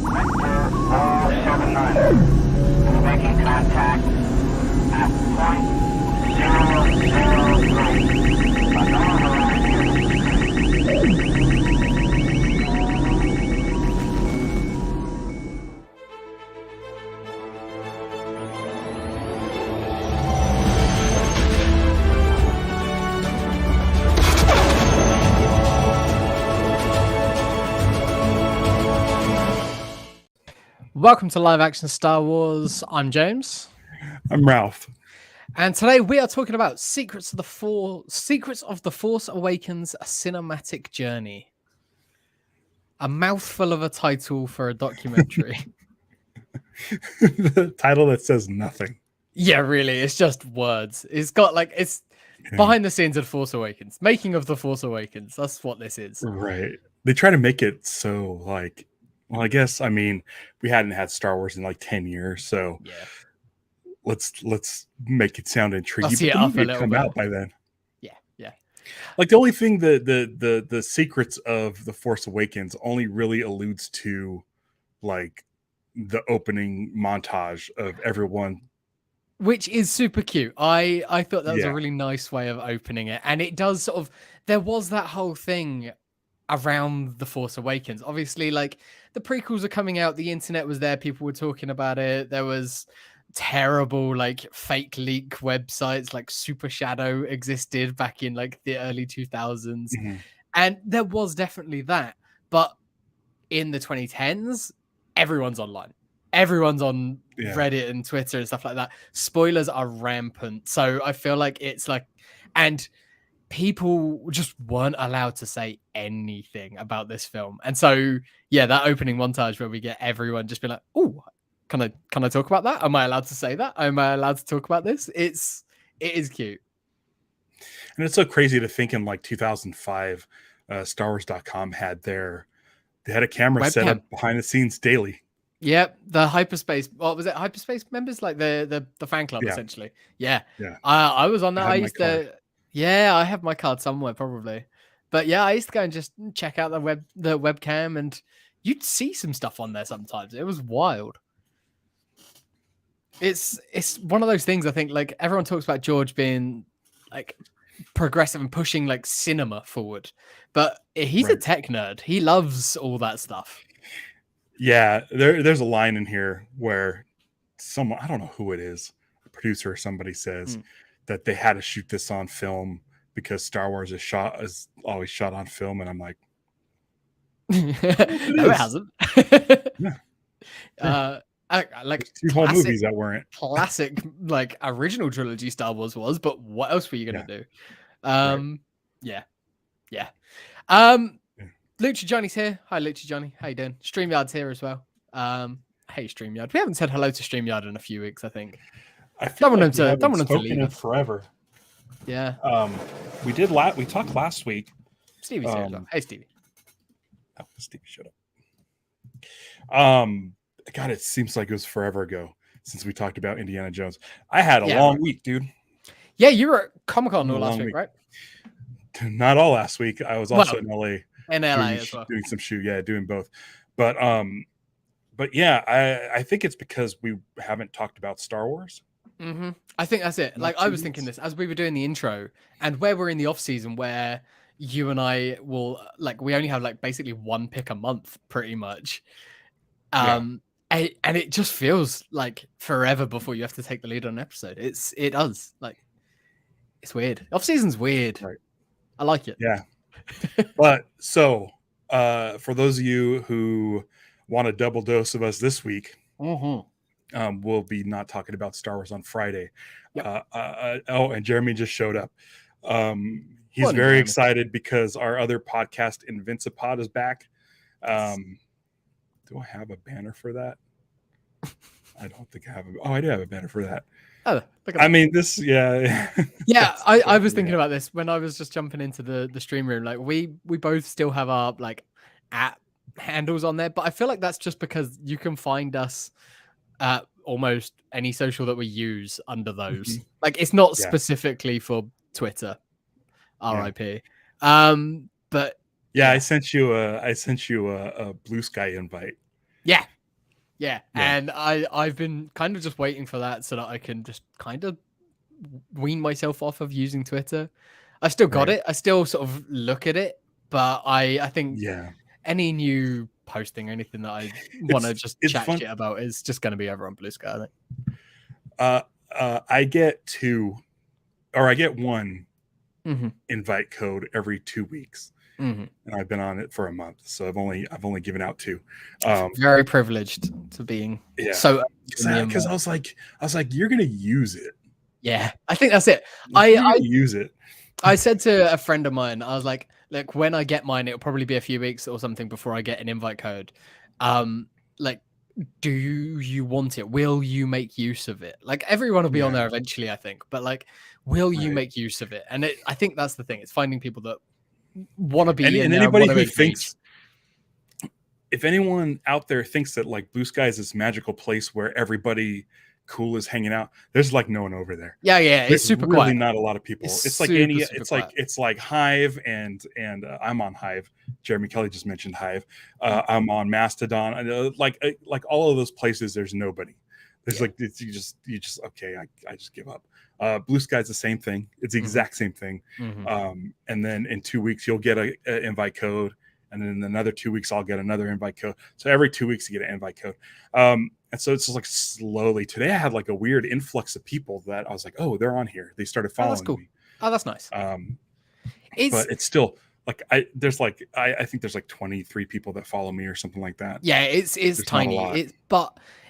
479. Making contact at point 003. Welcome to Live Action Star Wars. I'm James. I'm Ralph. And today we are talking about Secrets of the Force Awakens, a cinematic journey. A mouthful of a title for a documentary. The title that says nothing. Yeah, really. It's just words. It's got it's behind the scenes of Force Awakens. Making of the Force Awakens. That's what this is. Right. They try to make it so well, I guess, we hadn't had Star Wars in 10 years, so yeah. Let's make it sound intriguing. Let's see it up a little come bit. out by then. Yeah. The only thing the secrets of the Force Awakens only really alludes to the opening montage of everyone, which is super cute. I thought that was a really nice way of opening it, and it does there was that whole thing around the Force Awakens. Obviously, the prequels are coming out, the internet was there, people were talking about it. There was terrible fake leak websites like Super Shadow existed back in the early 2000s. Mm-hmm. And there was definitely that. But in the 2010s, everyone's online. Everyone's on Reddit and Twitter and stuff like that. Spoilers are rampant. So I feel like it's and people just weren't allowed to say anything about this film. And so, that opening montage where we get everyone just be like, oh, can I talk about that? Am I allowed to say that? Am I allowed to talk about this? It is cute. And it's so crazy to think in 2005, StarWars.com had they had a camera webcam set up behind the scenes daily. Yep, the hyperspace. What was it? Hyperspace members, the fan club, essentially. Yeah. I was on that. I used to. Yeah, I have my card somewhere probably, but I used to go and just check out the webcam, and you'd see some stuff on there sometimes. It was wild. It's one of those things. I think everyone talks about George being progressive and pushing cinema forward, but he's a tech nerd. He loves all that stuff. Yeah, there's a line in here where someone, I don't know who it is, a producer or somebody says that they had to shoot this on film because Star Wars is always shot on film, and I'm like, no, it hasn't. Yeah. There's 2 whole movies that weren't classic original trilogy Star Wars was, but what else were you gonna do? Lucha Johnny's here. Hi, Lucha Johnny. How you doing? StreamYard's here as well. Hey, StreamYard. We haven't said hello to StreamYard in a few weeks, I think. I feel don't want them to leave it forever. Yeah. We talked last week. Stevie's here as well. Hey, Stevie. Oh, Stevie, shut up. God, it seems like it was forever ago since we talked about Indiana Jones. I had a long week, dude. Yeah, you were at Comic-Con all last week, right? Not all last week. I was also in LA. In LA as well. Doing some shoot. Yeah, doing both. But yeah, I think it's because we haven't talked about Star Wars. Mm-hmm. I think that's it. I was thinking this as we were doing the intro, and where we're in the off season, where you and I will we only have basically one pick a month, pretty much. And it just feels like forever before you have to take the lead on an episode. It does. It's weird. Off season's weird. Right. I like it. Yeah. But so for those of you who want a double dose of us this week, we'll be not talking about Star Wars on Friday. Yep. And Jeremy just showed up. He's very excited because our other podcast, Invincipod, is back. Do I have a banner for that? I don't think I have. I do have a banner for that. Oh, look at I mean, this, yeah. Yeah, I was thinking about this when I was just jumping into the stream room. We both still have our app handles on there, but I feel like that's just because you can find us at almost any social that we use under those. It's not specifically for Twitter. RIP. But yeah, I sent you a Blue Sky invite. Yeah. Yeah. And I've been kind of just waiting for that so that I can just kind of wean myself off of using Twitter. I've still got it. I still sort of look at it, but I think any new posting or anything that I want to just chat fun. shit about is just going to be over on Blue Sky, I think. I get 2, or I get 1 invite code every 2 weeks, and I've been on it for a month, so I've only given out 2. Very privileged to being so. Because I was like, you're gonna use it. Yeah, I think that's it. I use it. I said to a friend of mine, I was like, look, when I get mine, it'll probably be a few weeks or something before I get an invite code. Like, do you want it? Will you make use of it? Like, everyone will be on there eventually, I think, but like, will you make use of it? And I think that's the thing. It's finding people that want to be and anybody who thinks, if anyone out there thinks that like Blue Sky is this magical place where everybody cool is hanging out, there's like no one over there. It's super really quiet. Not a lot of people. It's like it's like Hive and I'm on Hive. Jeremy Kelly just mentioned Hive. I'm on Mastodon. Like all of those places, there's nobody. There's like you just okay. I just give up. Blue Sky's the same thing. It's the exact same thing. And then in 2 weeks you'll get a invite code, and then in another 2 weeks I'll get another invite code. So every 2 weeks you get an invite code. And so it's just like slowly. Today I had like a weird influx of people that I was like, oh, they're on here. They started following me. Oh, that's nice. But it's still like I think there's like 23 people that follow me or something like that. Yeah, it's tiny.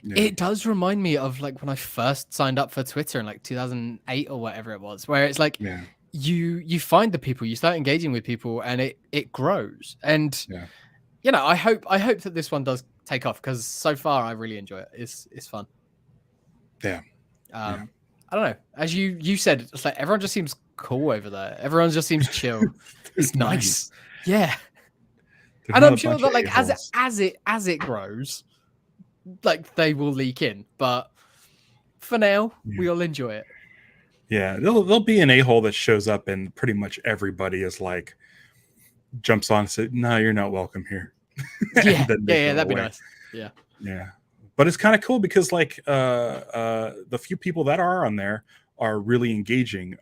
It does remind me of like when I first signed up for Twitter in like 2008 or whatever it was, where it's like you find the people, you start engaging with people, and it grows. And you know, I hope that this one does take off, because so far I really enjoy it. It's fun. I don't know. As you said, it's like everyone just seems cool over there. Everyone just seems chill. It's nice. Yeah. And I'm sure that like as it grows, like they will leak in. But for now, we'll enjoy it. Yeah, there'll be an a-hole that shows up and pretty much everybody is like jumps on and says, no, you're not welcome here. Yeah, that'd be nice. Yeah. But it's kind of cool because like the few people that are on there are really engaging.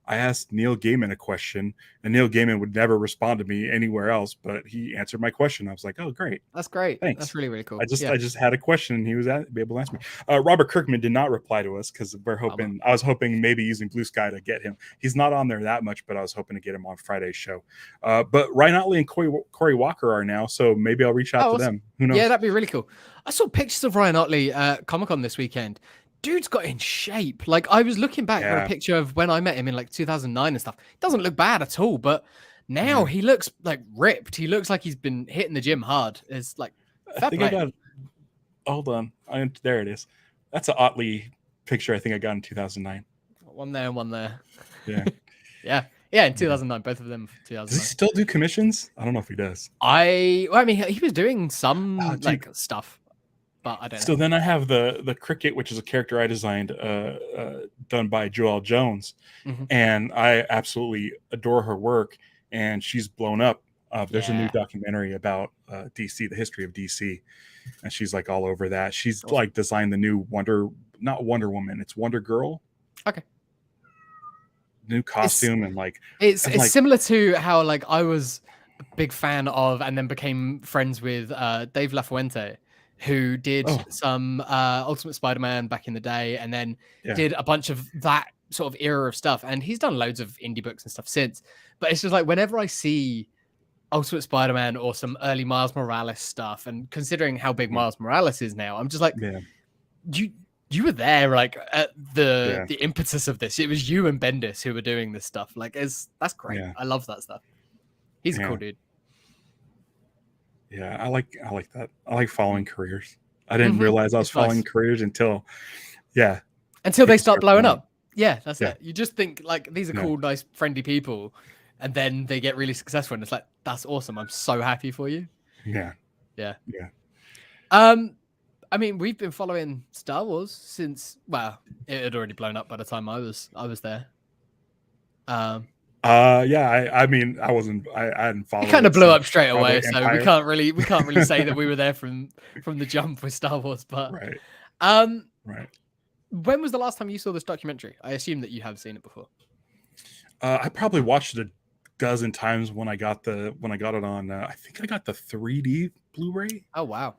I asked Neil Gaiman a question, and Neil Gaiman would never respond to me anywhere else, but he answered my question. I was like, oh, great. That's great. Thanks. That's really, really cool. I just had a question, and he was be able to answer me. Robert Kirkman did not reply to us because I was hoping maybe using Blue Sky to get him. He's not on there that much, but I was hoping to get him on Friday's show. But Ryan Otley and Corey Walker are now, so maybe I'll reach out to them. Who knows? Yeah, that'd be really cool. I saw pictures of Ryan Otley at Comic-Con this weekend. Dude's got in shape. Like, I was looking back at a picture of when I met him in like 2009 and stuff. It doesn't look bad at all, but now he looks like ripped. He looks like he's been hitting the gym hard. It's like, hold on. There it is. That's an Otley picture I think I got in 2009. One there and one there. Yeah. Yeah, in 2009, both of them. 2009. Does he still do commissions? I don't know if he does. I mean, he was doing some like stuff. But I don't know. So then I have the Cricket, which is a character I designed, done by Joelle Jones, and I absolutely adore her work. And she's blown up. There's a new documentary about DC, the history of DC, and she's like all over that. She's like designed the new not Wonder Woman, it's Wonder Girl. Okay. New costume it's similar to how like I was a big fan of and then became friends with Dave LaFuente, who did some Ultimate Spider-Man back in the day, and then did a bunch of that sort of era of stuff. And he's done loads of indie books and stuff since. But it's just like whenever I see Ultimate Spider-Man or some early Miles Morales stuff, and considering how big Miles Morales is now, I'm just like, you were there like at the impetus of this. It was you and Bendis who were doing this stuff. Like, that's great. I love that stuff. He's a cool dude. Yeah, I like that. I like following careers. I didn't realize I was following careers until they start blowing up. Yeah, that's it. You just think like these are cool, nice, friendly people, and then they get really successful, and it's like, that's awesome. I'm so happy for you. Yeah. I mean, we've been following Star Wars since it had already blown up by the time I was there. I Yeah, I mean, I hadn't followed It kind of it blew up since straight probably away, so we Empire. can't really say that we were there from the jump with Star Wars. But Right, um, right. when was the last time you saw this documentary? I assume that you have seen it before. I probably watched it a dozen times when I got it on. I think I got the 3D Blu-ray Oh wow.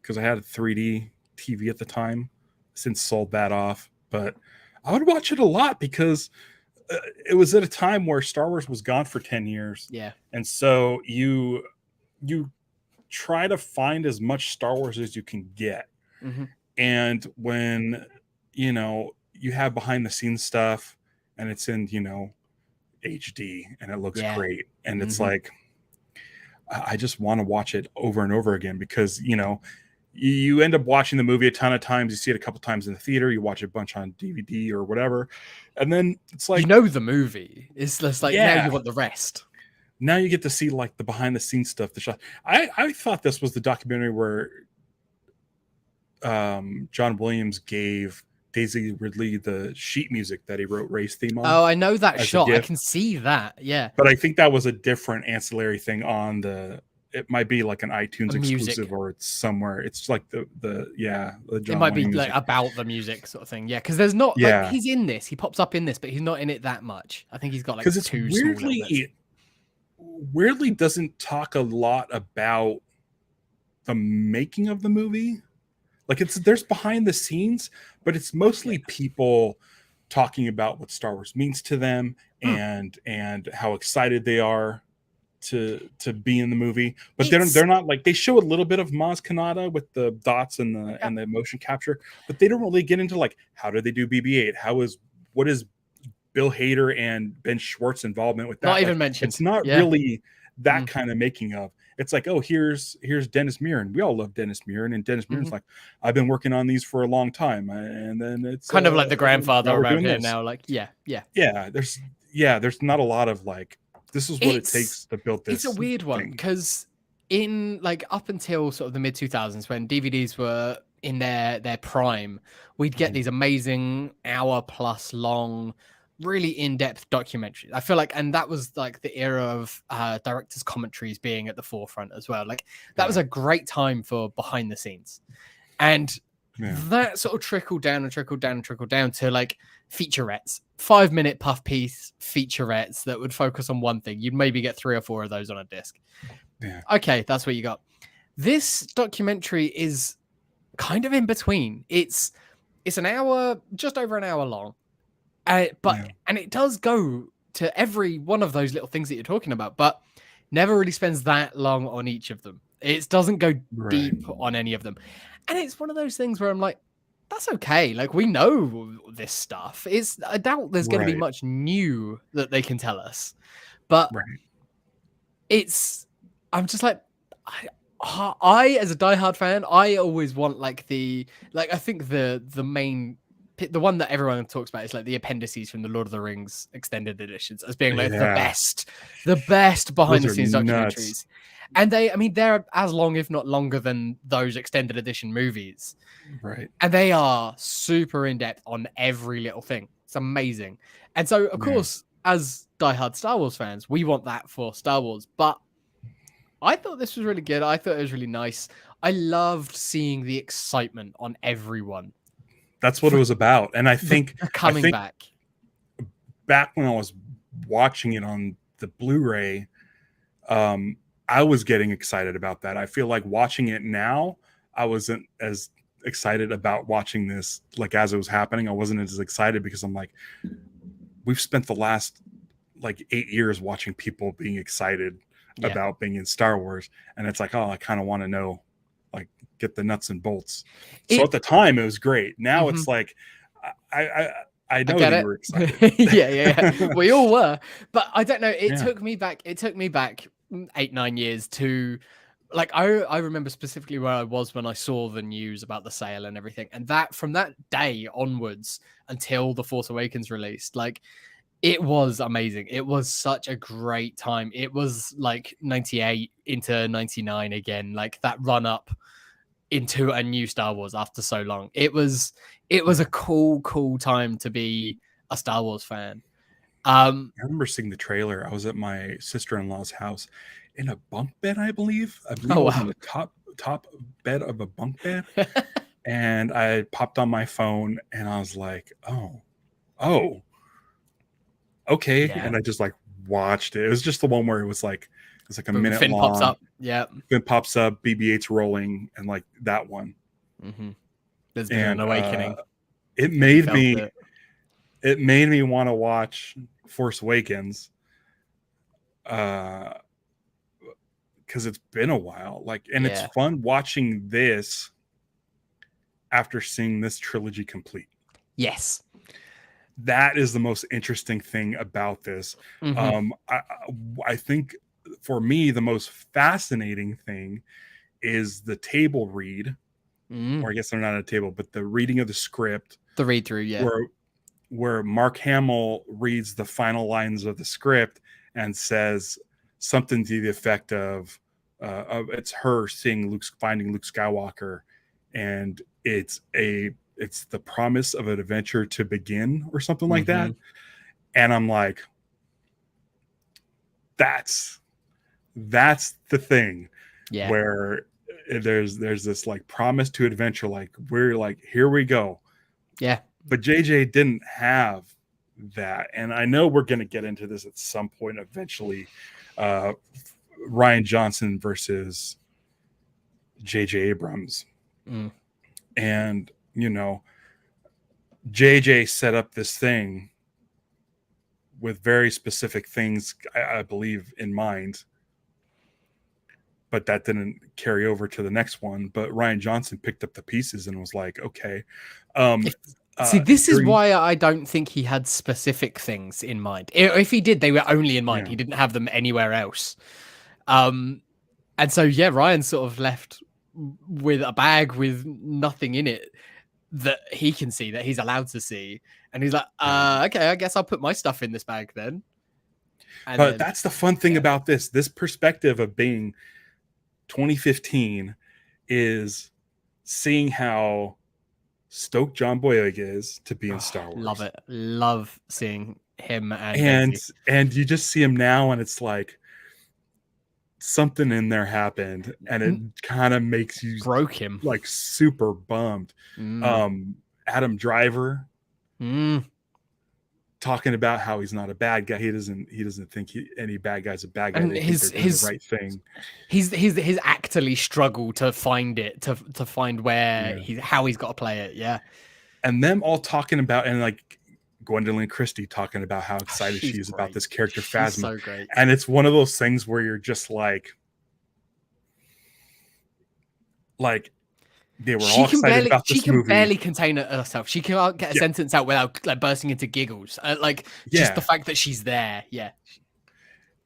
because I had a 3D TV at the time. Since sold that off, but I would watch it a lot because it was at a time where Star Wars was gone for 10 years. Yeah. And so you try to find as much Star Wars as you can get. And when, you have behind the scenes stuff and it's in, HD and it looks great. And it's like, I just want to watch it over and over again because, you end up watching the movie a ton of times. You see it a couple times in the theater. You watch it a bunch on DVD or whatever. And then it's like, the movie. It's just like, now you want the rest. Now you get to see like the behind the scenes stuff. The shot. I thought this was the documentary where John Williams gave Daisy Ridley the sheet music that he wrote Ray's theme on. Oh, I know that shot. I can see that. Yeah. But I think that was a different ancillary thing on it might be like an iTunes exclusive or it's somewhere. It's like the John it might be music. like about the music sort of thing. Yeah. Cause there's not like he's in this, he pops up in this, but he's not in it that much. I think he's got like because it's weirdly doesn't talk a lot about the making of the movie. Like there's behind the scenes, but it's mostly people talking about what Star Wars means to them and how excited they are to be in the movie. But they're not like, they show a little bit of Maz Kanata with the dots and the motion capture, but they don't really get into like, how do they do BB-8? What is Bill Hader and Ben Schwartz involvement with that? Not even mentioned. It's not really that kind of making of. It's like, oh, here's Dennis Muren. We all love Dennis Muren, and Dennis Muren's like, I've been working on these for a long time, and then it's kind of like the grandfather around here this. now. Like, yeah. There's not a lot of like, this is what it takes to build this. It's a weird one because in like up until sort of the mid 2000s when DVDs were in their prime, we'd get these amazing hour-plus long, really in-depth documentaries. I feel like, and that was like the era of directors' commentaries being at the forefront as well. Like that was a great time for behind the scenes, and that sort of trickled down to like featurettes, 5-minute puff piece featurettes that would focus on one thing. You'd maybe get 3 or 4 of those on a disc. Okay, that's what you got. This documentary is kind of in between. It's an hour, just over an hour long. And it does go to every one of those little things that you're talking about, but never really spends that long on each of them. It doesn't go deep on any of them. And it's one of those things where I'm like, that's okay. Like, we know this stuff. I doubt there's going to be much new that they can tell us. But I'm just like, I as a diehard fan, I always want like I think the main, the one that everyone talks about is like the appendices from the Lord of the Rings extended editions as being like the best behind the scenes documentaries. And they're as long, if not longer than those extended edition movies. Right. And they are super in depth on every little thing. It's amazing. And so of course, as diehard Star Wars fans, we want that for Star Wars, but I thought this was really good. I thought it was really nice. I loved seeing the excitement on everyone. That's what it was about. And I think back when I was watching it on the Blu-ray, I was getting excited about that. I feel like watching it now, I wasn't as excited about watching this like as it was happening. I wasn't as excited because I'm like, we've spent the last like 8 years watching people being excited about being in Star Wars, and it's like, oh, I kind of want to know, like, get the nuts and bolts. So at the time it was great. Now it's like I know that you were excited. yeah we all were, but I don't know, it took me back 8-9 years to like, I remember specifically where I was when I saw the news about the sale and everything, and that from that day onwards until the Force Awakens released, like, it was amazing. It was such a great time. It was like 98 into 99 again, like that run up into a new Star Wars after so long. It was a cool time to be a Star Wars fan. I remember seeing the trailer. I was at my sister-in-law's house in a bunk bed, I believe. I believe Oh, I was wow. on the top bed of a bunk bed. And I popped on my phone and I was like, oh, okay. Yeah. And I just like watched it. It was just the one where it's like a Boom, minute Finn long. pops up. Yeah. Finn pops up, BB-8's rolling, and like that one. Mm-hmm. There's been an awakening. It made me want to watch Force Awakens. Because it's been a while. It's fun watching this after seeing this trilogy complete. Yes. That is the most interesting thing about this. Mm-hmm. I think for me, the most fascinating thing is the table read, or I guess they're not at a table, but the reading of the script. The read through, yeah. Where Mark Hamill reads the final lines of the script and says something to the effect of it's her finding Luke Skywalker, and it's the promise of an adventure to begin, or something like that. And I'm like, that's the thing, where there's this like promise to adventure, like we're like, here we go. Yeah. But JJ didn't have that. And I know we're going to get into this at some point eventually. Rian Johnson versus JJ Abrams. And, JJ set up this thing with very specific things, I believe, in mind. But that didn't carry over to the next one. But Rian Johnson picked up the pieces and was like, okay. See, this is why I don't think he had specific things in mind. If he did, they were only in mind. He didn't have them anywhere else. And so, Ryan's sort of left with a bag with nothing in it that he can see, that he's allowed to see. And he's like, okay, I guess I'll put my stuff in this bag then. But that's the fun thing about this perspective of being 2015 is seeing how stoked John Boyega is to be in Star Wars. Love it. Love seeing him and you just see him now, and it's like something in there happened, and it kind of makes you broke him, like super bummed. Adam Driver talking about how he's not a bad guy. He doesn't think any bad guy's a bad guy. And his the right thing. His actorly struggle to find it, to find where how he's got to play it. Yeah. And them all talking about, and like Gwendolyn Christie talking about how excited she is about this character Phasma. So great. And it's one of those things where you're just like they were all excited about this movie. She can barely contain herself. She can't get a sentence out without like bursting into giggles. Just the fact that she's there. Yeah.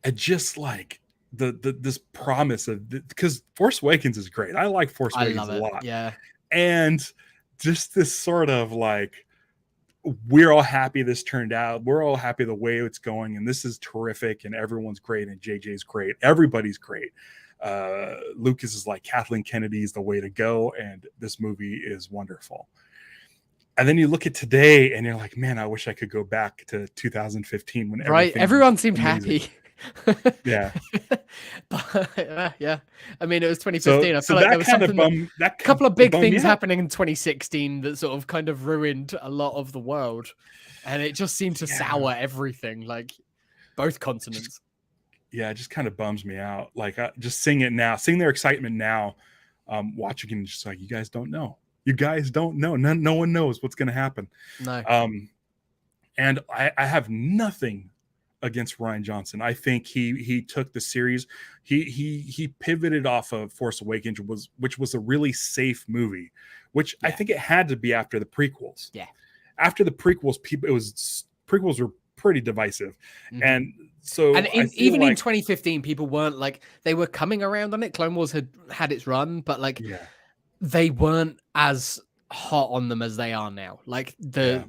And just like this promise of, because Force Awakens is great. I like Force Awakens a lot. Yeah. And just this sort of like, we're all happy this turned out. We're all happy the way it's going. And this is terrific. And everyone's great. And JJ's great. Everybody's great. Lucas is like, Kathleen Kennedy is the way to go, and this movie is wonderful. And then you look at today and you're like, man, I wish I could go back to 2015 when everyone seemed happy. Yeah. But, yeah. I mean, it was 2015. I feel like there was a couple of big things happening in 2016 that sort of kind of ruined a lot of the world, and it just seemed to sour everything, like both continents. It just kind of bums me out. Like, just seeing it now, seeing their excitement now, watching it, and just like, you guys don't know. No one knows what's going to happen. No. And I have nothing against Rian Johnson. I think he took the series. He pivoted off of Force Awakens, which was a really safe movie, which I think it had to be after the prequels. Yeah. After the prequels, prequels were pretty divisive. And so, even in 2015, people weren't like, they were coming around on it. Clone Wars had its run, but like they weren't as hot on them as they are now. Like the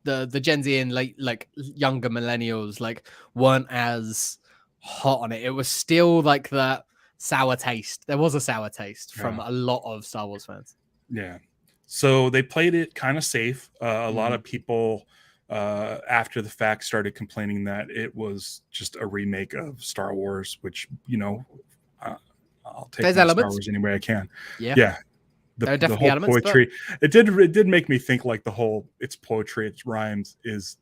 Gen Z and like younger millennials like weren't as hot on it. It was still like that sour taste. There was a sour taste from a lot of Star Wars fans. Yeah. So they played it kind of safe. A lot of people after the fact started complaining that it was just a remake of Star Wars, which, I'll take There's my Star elements. Wars any way I can. Yeah. Yeah. There are The definitely whole elements, poetry, it did make me think like the whole it's poetry, it's rhymes is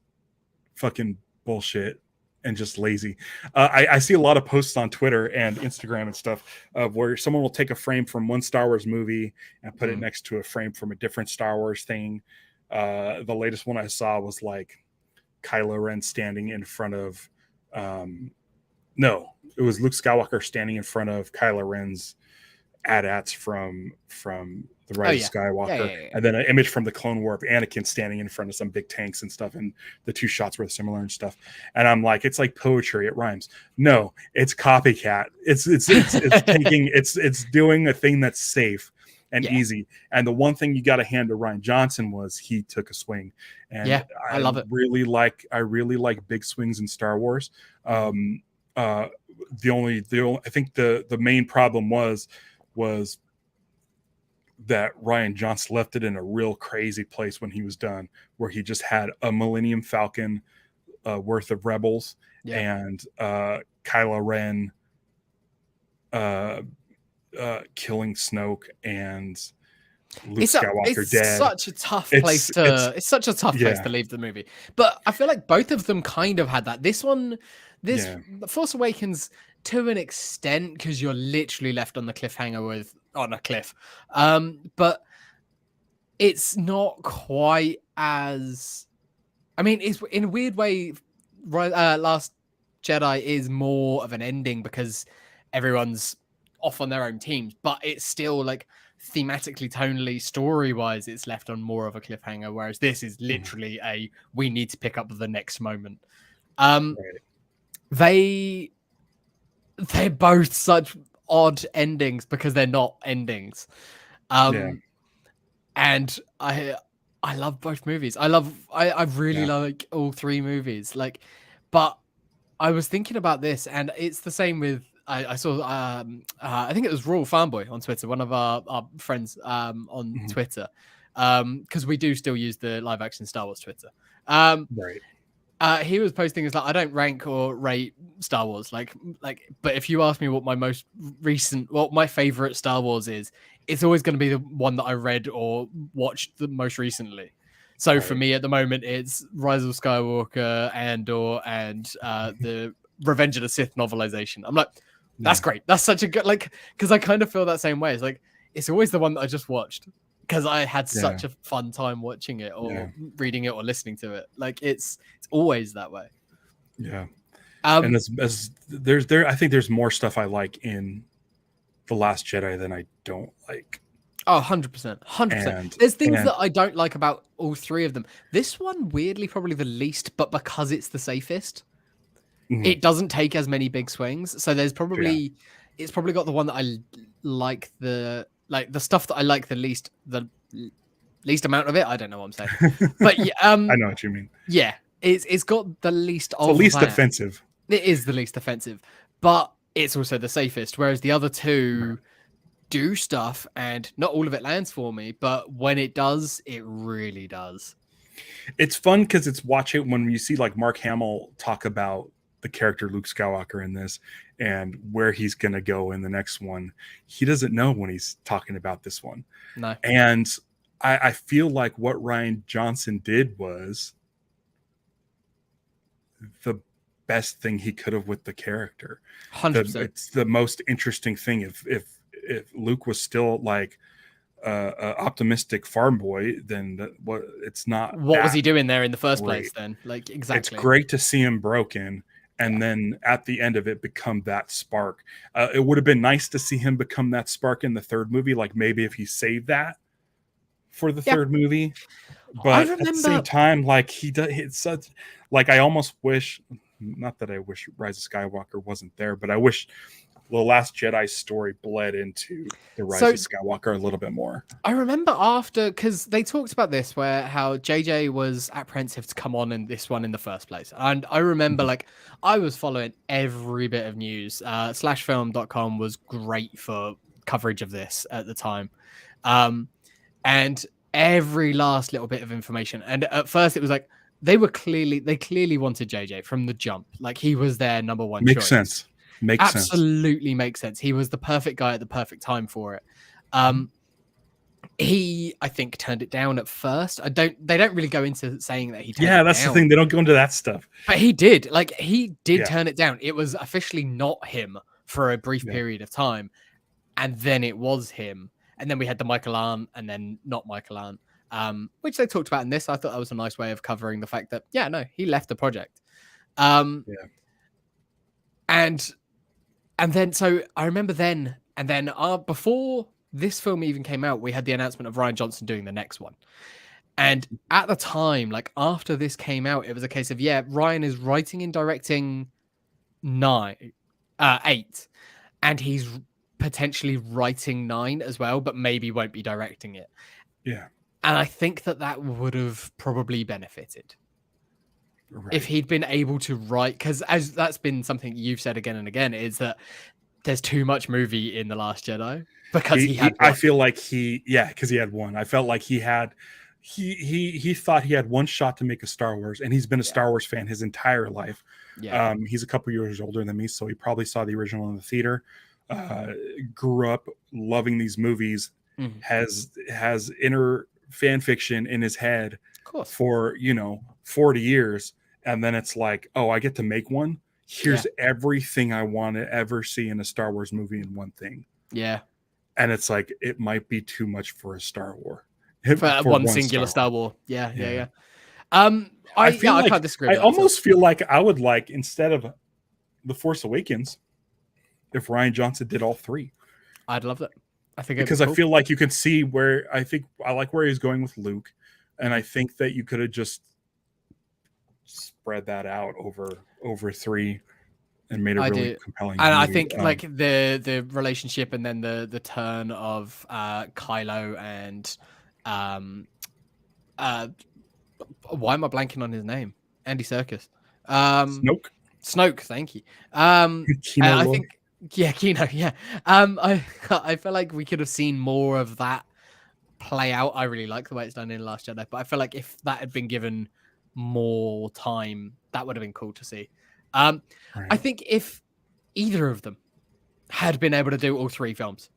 fucking bullshit and just lazy. I see a lot of posts on Twitter and Instagram and stuff where someone will take a frame from one Star Wars movie and put it next to a frame from a different Star Wars thing. The latest one I saw was like Kylo Ren standing in front of no, it was Luke Skywalker standing in front of Kylo Ren's AT-ATs from the Rise of Skywalker, and then an image from the Clone War of Anakin standing in front of some big tanks and stuff, and the two shots were similar and stuff. And I'm like, it's like poetry, it rhymes. No, it's copycat. It's taking it's doing a thing that's safe and easy. And the one thing you got to hand to Rian Johnson was he took a swing. And I love it. I really like big swings in Star Wars. I think the main problem was that Rian Johnson left it in a real crazy place when he was done, where he just had a Millennium Falcon worth of rebels and Kylo Ren killing Snoke and Luke Skywalker dead. Such a tough place to leave the movie. But I feel like both of them kind of had that. Force Awakens to an extent, because you're literally left on the cliffhanger on a cliff. But it's not quite as, I mean, it's in a weird way, Last Jedi is more of an ending because everyone's off on their own teams, but it's still like thematically, tonally, story-wise, it's left on more of a cliffhanger, whereas this is literally we need to pick up the next moment. They're both such odd endings because they're not endings. And I love both movies. I really like all three movies. But I was thinking about this, and it's the same with I saw I think it was Royal Fanboy on Twitter, one of our friends on Twitter, because we do still use the live action Star Wars Twitter. He was posting as like, I don't rank or rate Star Wars, but if you ask me what my favorite Star Wars is, it's always going to be the one that I read or watched the most recently. So for me at the moment, it's Rise of Skywalker, Andor, and the Revenge of the Sith novelization. I'm like, that's great. That's such a good, because I kind of feel that same way. It's like, it's always the one that I just watched because I had such a fun time watching it or reading it or listening to it. It's always that way. Yeah. And I think there's more stuff I like in The Last Jedi than I don't like. Oh, 100%. 100%. There's things that I don't like about all three of them. This one, weirdly, probably the least, but because it's the safest, it doesn't take as many big swings. So there's probably, it's probably got the one that I like the stuff that I like the least amount of it. I don't know what I'm saying. But I know what you mean. Yeah. It's got the least of the least offensive. It is the least offensive, but it's also the safest. Whereas the other two do stuff, and not all of it lands for me, but when it does, it really does. It's fun because it's watching when you see like Mark Hamill talk about the character Luke Skywalker in this and where he's going to go in the next one. He doesn't know when he's talking about this one. No. And I feel like what Rian Johnson did was the best thing he could have with the character. 100%. It's the most interesting thing. If Luke was still like optimistic farm boy, then it's not. What was he doing there in the first place then? Exactly. It's great to see him broken. And then at the end of it, become that spark. It would have been nice to see him become that spark in the third movie. Like maybe if he saved that for the third movie. But at the same time, like it's such, like I almost wish, not that I wish Rise of Skywalker wasn't there, but I wish The Last Jedi story bled into the Rise of Skywalker a little bit more. I remember after, because they talked about this, where how JJ was apprehensive to come on in this one in the first place. And I remember I was following every bit of news. Slashfilm.com was great for coverage of this at the time. And every last little bit of information. And at first it was like, they clearly wanted JJ from the jump. Like, he was their number one Makes choice. sense. Makes sense. Absolutely makes sense. He was the perfect guy at the perfect time for it. He, I think, turned it down at first. They don't really go into saying that he turned it that's down. the thing. They don't go into that stuff. But he did. Like, he did turn it down. It was officially not him for a brief period of time. And then it was him. And then we had the Michael Arndt and then not Michael Arndt, which they talked about in this. I thought that was a nice way of covering the fact that, he left the project. And then, so I remember then, and then before this film even came out, we had the announcement of Rian Johnson doing the next one. And at the time, like after this came out, it was a case of, Rian is writing and directing 8, and he's potentially writing 9 as well, but maybe won't be directing it. Yeah. And I think that would have probably benefited if he'd been able to write, because as that's been something you've said again and again, is that there's too much movie in The Last Jedi because he had one. I feel like because he had one. I felt like he thought he had one shot to make a Star Wars, and he's been a Star Wars fan his entire life. He's a couple years older than me, so he probably saw the original in the theater, grew up loving these movies, has inner fan fiction in his head for 40 years, and then it's like, oh, I get to make one. Here's everything I want to ever see in a Star Wars movie in one thing. And it's like, it might be too much for a Star Wars. For one singular Star Wars. I can't disagree with I almost feel like I would like, instead of The Force Awakens, if Rian Johnson did all 3. I'd love that. I think because I feel like you can see where I like where he's going with Luke, and I think that you could have just spread that out over 3 and made a really compelling movie. And I think like the relationship and then the turn of Kylo and why am I blanking on his name? Andy Serkis. Snoke, thank you. I think Kino, I feel like we could have seen more of that play out. I really like the way it's done in Last Jedi, but I feel like if that had been given more time, that would have been cool to see. I think if either of them had been able to do all 3 films,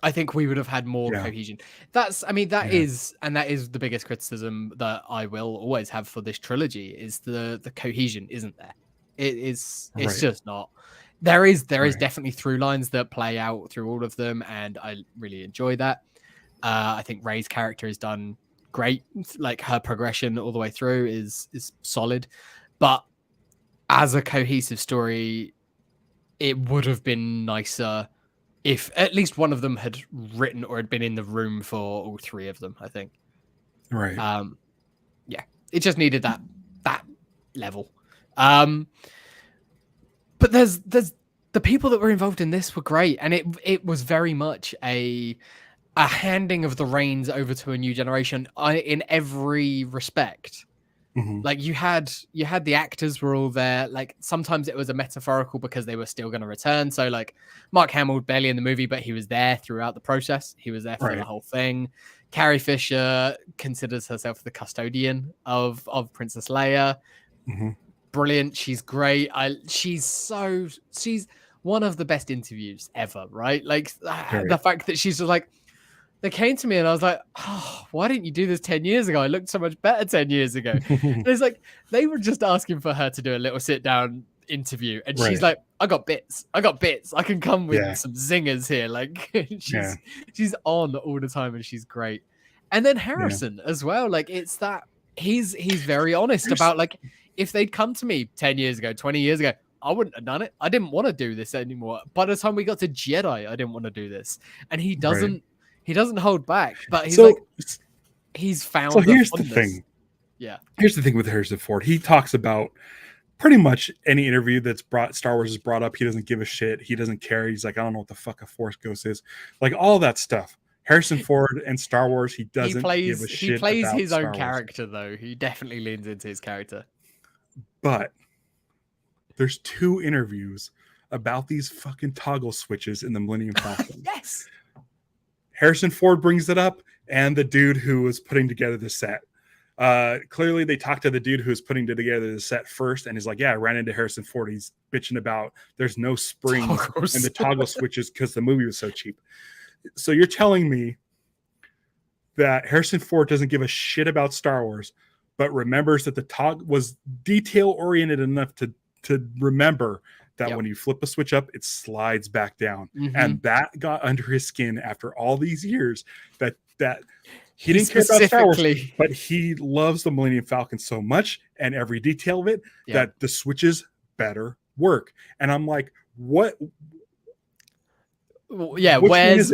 I think we would have had more cohesion. That is the biggest criticism that I will always have for this trilogy, is the cohesion isn't there. It's just not. There is definitely through lines that play out through all of them, and I really enjoy that. I think Rey's character is done great. Like, her progression all the way through is solid, but as a cohesive story, it would have been nicer if at least one of them had written or had been in the room for all 3 of them, I think. It just needed that level. But there's the people that were involved in this were great, and it was very much a handing of the reins over to a new generation in every respect. Like, you had the actors were all there. Like, sometimes it was a metaphorical because they were still going to return. So like, Mark Hamill barely in the movie, but he was there throughout the process. He was there for the whole thing. Carrie Fisher considers herself the custodian of Princess Leia. Brilliant. She's great. She's one of the best interviews ever, right? Like, the fact that she's just like, they came to me and I was like, oh, why didn't you do this 10 years ago? I looked so much better 10 years ago. And it's like, they were just asking for her to do a little sit down interview. And she's like, I got bits. I can come with some zingers here. Like, she's on all the time and she's great. And then Harrison as well. Like, it's that he's very honest about, like, if they'd come to me 10 years ago, 20 years ago, I wouldn't have done it. I didn't want to do this anymore. By the time we got to Jedi, I didn't want to do this. And he doesn't hold back, but he's found. So here's the thing. Here's the thing with Harrison Ford. He talks about pretty much any interview that's Star Wars is brought up. He doesn't give a shit. He doesn't care. He's like, I don't know what the fuck a Force Ghost is. Like, all that stuff. Harrison Ford and Star Wars, he doesn't give a shit. He plays his own Wars. Character, though. He definitely leans into his character. But there's 2 interviews about these fucking toggle switches in the Millennium Falcon. Yes. Harrison Ford brings it up, and the dude who was putting together the set. Clearly they talked to the dude who was putting together the set first, and he's like, yeah, I ran into Harrison Ford. He's bitching about there's no springs and the toggle switches because the movie was so cheap. So you're telling me that Harrison Ford doesn't give a shit about Star Wars, but remembers that the toggle was detail oriented enough to remember that when you flip a switch up, it slides back down. And that got under his skin after all these years that he didn't care about Star Wars, but he loves the Millennium Falcon so much and every detail of it that the switches better work. And I'm like, what? Yeah, because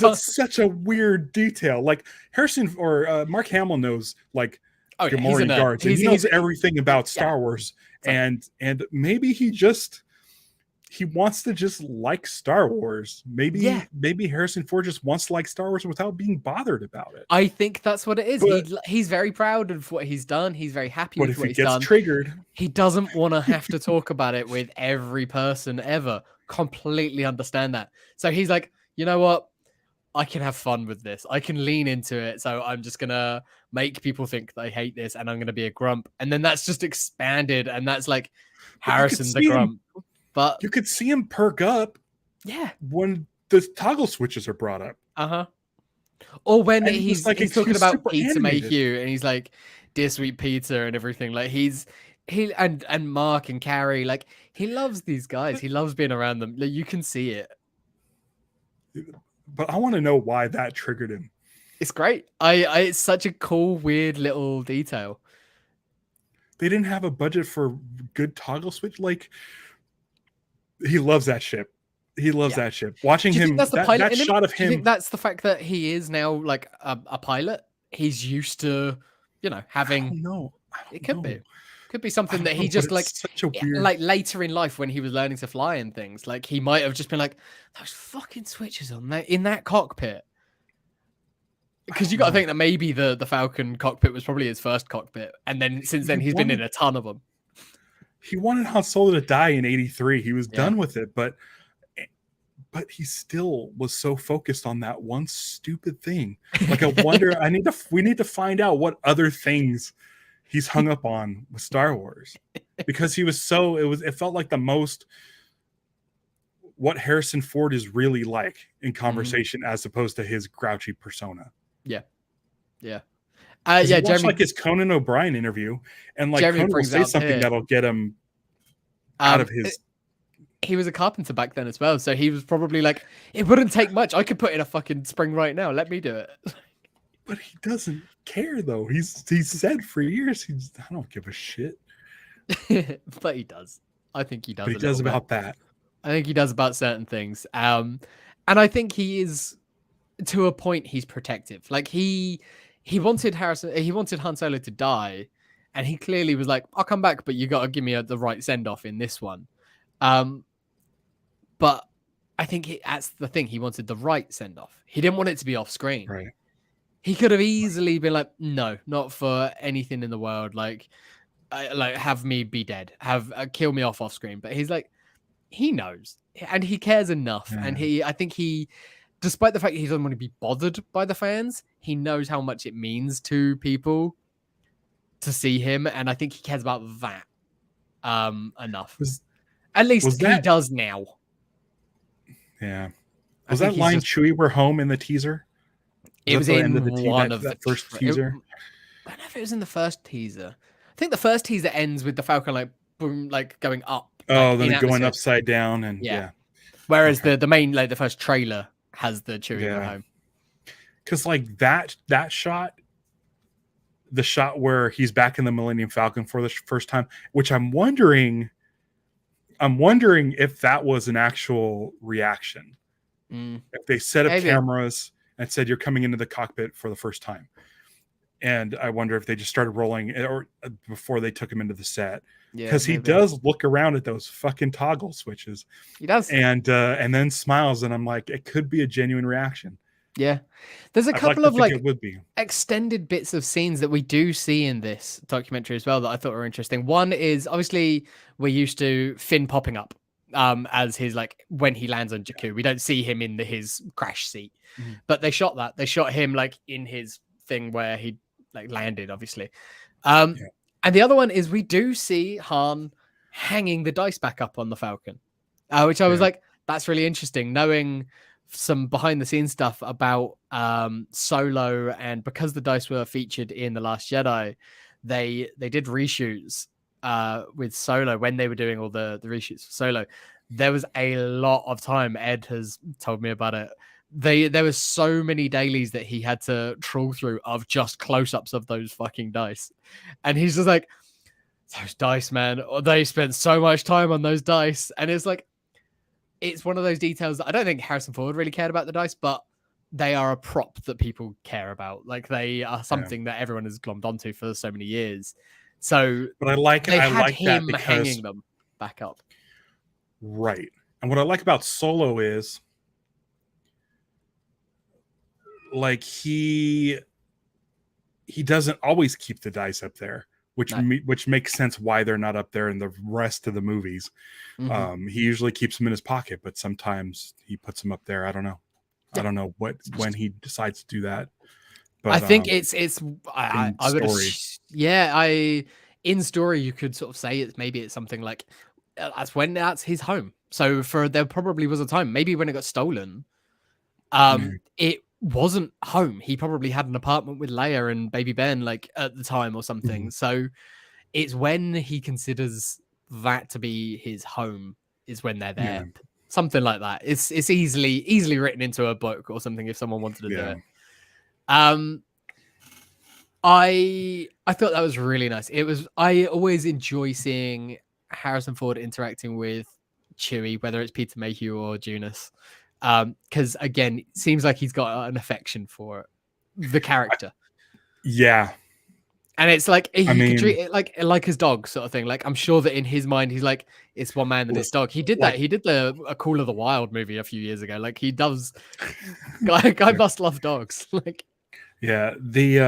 it's such a weird detail. Like Harrison or Mark Hamill knows like Gamorrean guards, and he knows everything about Star Wars. And maybe he wants to just like Star Wars. Maybe Harrison Ford just wants to like Star Wars without being bothered about it. I think that's what it is. He's very proud of what he's done. He's very happy with what he's done. But if he gets triggered, he doesn't want to have to talk about it with every person ever. Completely understand that. So he's like, you know what? I can have fun with this. I can lean into it. So I'm just going to make people think they hate this, and I'm going to be a grump. And then that's just expanded. And that's like Harrison the grump. But you could see him perk up when the toggle switches are brought up. Or when he's talking about Peter Mayhew, and he's like, dear sweet Peter, and everything. Like he and Mark and Carrie, like he loves these guys. He loves being around them. Like, you can see it. But I want to know why that triggered him. It's great. It's such a cool, weird little detail. They didn't have a budget for good toggle switch. Like, he loves that ship. He loves that ship. Watching him, that's the pilot that shot of him. Do you think that's the fact that he is now like a pilot? He's used to, having. No, it could be. Could be something that he just like such a weird... like later in life when he was learning to fly and things, like he might have just been like, those fucking switches on that in that cockpit. Because you got to think that maybe the Falcon cockpit was probably his first cockpit, and then since then he's been in a ton of them. He wanted Han Solo to die in '83. He was done with it, but he still was so focused on that one stupid thing. Like, I wonder. We need to find out what other things he's hung up on with Star Wars, because he was it felt like the most what Harrison Ford is really like in conversation as opposed to his grouchy persona. Jeremy, like his Conan O'Brien interview, and like Conan will say something that'll get him out of his. He was a carpenter back then as well, so he was probably like, it wouldn't take much. I could put in a fucking spring right now. Let me do it. But he doesn't care though. He's said for years, I don't give a shit. But he does. I think he does. But he does about that. I think he does about certain things. And I think he is, to a point, he's protective. Like he wanted Han Solo to die, and he clearly was like, I'll come back, but you got to give me the right send off in this one. But I think that's the thing. He wanted the right send off. He didn't want it to be off screen. Right. He could have easily been like, no, not for anything in the world. Like have me be dead, kill me off screen. But he's like, he knows, and he cares enough. Yeah. And I think he, despite the fact that he doesn't want to be bothered by the fans, he knows how much it means to people to see him. And I think he cares about that enough. At least he does now. Yeah. Was that line Chewie, we're home in the teaser? It was in one of the first teaser. I don't know if it was in the first teaser. I think the first teaser ends with the Falcon like boom, like going up. Oh, then going upside down, and yeah. Whereas the main, like the first trailer has the Chewie at home. Because like that shot, the shot where he's back in the Millennium Falcon for the first time, which I'm wondering if that was an actual reaction. If they set up cameras and said, you're coming into the cockpit for the first time. And I wonder if they just started rolling it or before they took him into the set. Because he does look around at those fucking toggle switches. He does. And then smiles. And I'm like, it could be a genuine reaction. Yeah. There's a couple of like it would be extended bits of scenes that we do see in this documentary as well that I thought were interesting. One is obviously we're used to Finn popping up as his, like, when he lands on Jakku. We don't see him in his crash seat, but they shot him like in his thing where he like landed, obviously. Yeah. And the other one is we do see Han hanging the dice back up on the Falcon, which I was like, that's really interesting, knowing some behind the scenes stuff about Solo, and because the dice were featured in The Last Jedi, they did reshoots with Solo when they were doing all the reshoots for Solo. There was a lot of time. Ed has told me about it. There was so many dailies that he had to trawl through of just close-ups of those fucking dice, and he's just like, those dice, man, they spent so much time on those dice. And it's like, it's one of those details that I don't think Harrison Ford really cared about the dice, but they are a prop that people care about. Like, they are something that everyone has glommed onto for so many years. So, but I like him that because hanging them back up. Right. And what I like about Solo is, like, he doesn't always keep the dice up there, which makes sense why they're not up there in the rest of the movies. Mm-hmm. He usually keeps them in his pocket, but sometimes he puts them up there. I don't know. I don't know when he decides to do that. But I think I would in story you could sort of say it's something like that's his home. So there probably was a time, maybe when it got stolen, it wasn't home. He probably had an apartment with Leia and baby Ben like at the time or something. Mm-hmm. So it's when he considers that to be his home is when they're there. Yeah. Something like that. It's easily written into a book or something if someone wanted to do it. I thought that was really nice. I always enjoy seeing Harrison Ford interacting with Chewie, whether it's Peter Mayhew or Junus. Because again, it seems like he's got an affection for the character. Yeah. And it's like he could treat it like his dog sort of thing. Like, I'm sure that in his mind he's like, it's one man and his dog. He did that. He did a Call of the Wild movie a few years ago. Like, he does. Guy must love dogs. Like, yeah, the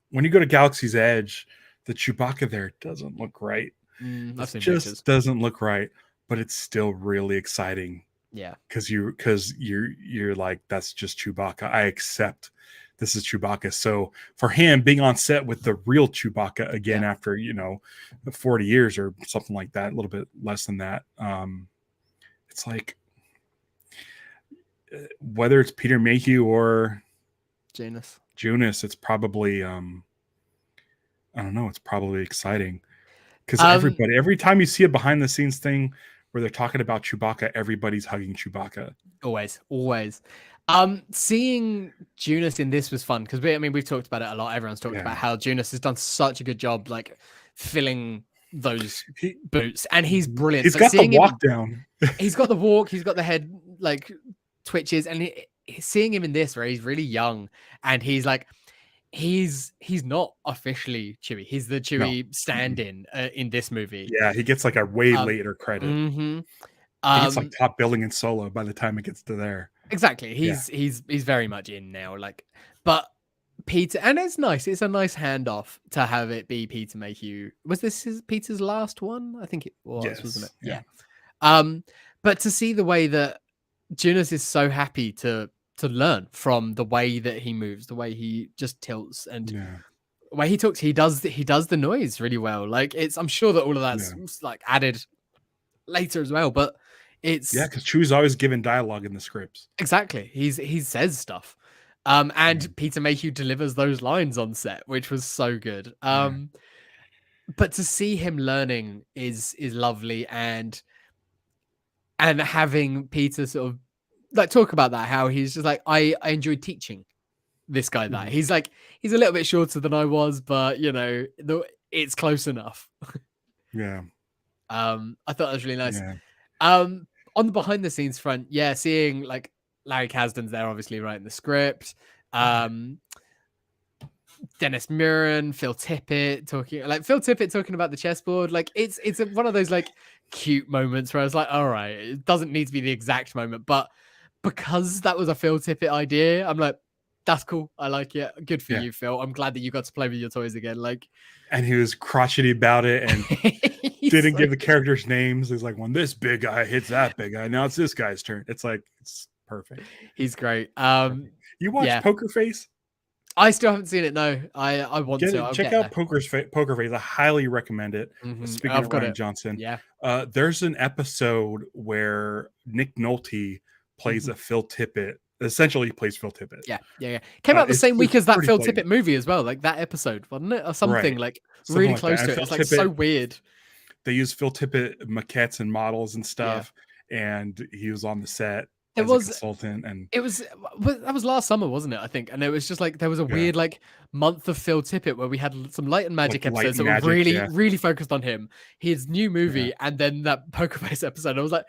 when you go to Galaxy's Edge, the Chewbacca there doesn't look right. It just doesn't look right, but it's still really exciting. Yeah, because you're like, that's just Chewbacca. I accept this is Chewbacca. So for him being on set with the real Chewbacca again after 40 years or something like that, a little bit less than that, it's like, whether it's Peter Mayhew or Junus, it's probably I don't know, it's probably exciting because every time you see a behind the scenes thing where they're talking about Chewbacca, everybody's hugging Chewbacca. Always. Seeing Junus in this was fun because we've talked about it a lot. Everyone's talked about how Junus has done such a good job like filling those boots, and he's brilliant. He's got the walk down. He's got the walk. He's got the head like twitches, and seeing him in this where he's really young and he's like he's not officially Chewie. He's the Chewie stand-in in this movie. Yeah, he gets like a way later credit. Mm-hmm. He gets like top billing in Solo by the time it gets to there. Exactly. He's very much in now. Like, but Peter, and it's nice. It's a nice handoff to have it be Peter Mayhew. Was this Peter's last one? I think it was, wasn't it? Yeah. But to see the way that Junus is so happy to learn from the way that he moves, the way he just tilts, and the way he talks, he does the noise really well. Like, I'm sure that all of that's like added later as well, but it's because Chew's always given dialogue in the scripts. Exactly. He says stuff. And Peter Mayhew delivers those lines on set, which was so good. But to see him learning is lovely, and having Peter sort of like talk about that, how he's just like, I enjoyed teaching this guy that. He's like, he's a little bit shorter than I was, but it's close enough. I thought that was really nice. On the behind the scenes front, seeing like Larry Kasdan's there, obviously writing the script. Dennis Muren, Phil Tippett talking about the chessboard. Like, it's one of those like cute moments where I was like, all right, it doesn't need to be the exact moment, but because that was a Phil Tippett idea, I'm like, that's cool. I like it. Good for you, Phil. I'm glad that you got to play with your toys again. Like, and he was crotchety about it and didn't give the characters names. He's like, when this big guy hits that big guy, now it's this guy's turn. It's like, it's perfect. He's great. You watch Poker Face? I still haven't seen it. No, I want to. I'll Check get out there. Poker Face. I highly recommend it. Speaking I've of got Ryan it. Johnson, Yeah. there's an episode where Nick Nolte plays a Phil Tippett. Essentially, he plays Phil Tippett. Yeah. Came out the same week it's as that pretty Phil funny. Tippett movie as well, like that episode, wasn't it, or something Right. like Something really like close that. to And it. It's Phil like so Tippett, weird. they use Phil Tippett maquettes and models and stuff, and he was on the set as a consultant. And that was last summer, wasn't it? I think, and it was just like there was a weird like month of Phil Tippett where we had some Light and Magic Like Light episodes and that were Magic, really focused on him, his new movie, and then that Poker Face episode. I was like,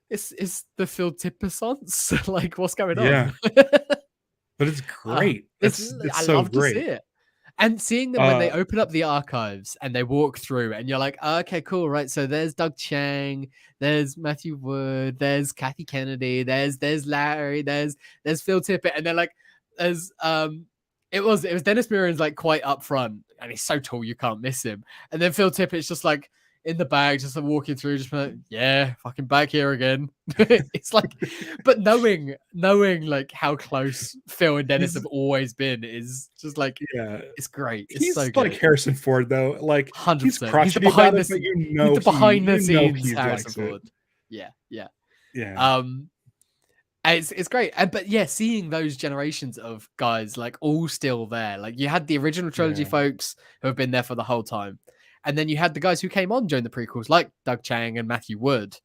is the Phil Tippett like what's going on? But it's great. It's I so love great. to see it. And seeing them when they open up the archives and they walk through, and you're like, oh, okay, cool, right? So there's Doug Chang, there's Matthew Wood, there's Kathy Kennedy, there's Larry, there's Phil Tippett, and they're like, there's it was Dennis Muren's like quite up front, and he's so tall you can't miss him, and then Phil Tippett's just like in the bag, just like walking through, just like, yeah, fucking back here again. It's like, but knowing like how close Phil and Dennis have always been is just like, it's great. It's he's so like good. Harrison Ford, though. Like 100%. he's crotchety about it, but you know, he's the behind the scenes he Harrison likes Ford. it. Yeah. It's great, but yeah, seeing those generations of guys like all still there. Like you had the original trilogy folks who have been there for the whole time, and then you had the guys who came on during the prequels, like Doug Chang and Matthew Wood.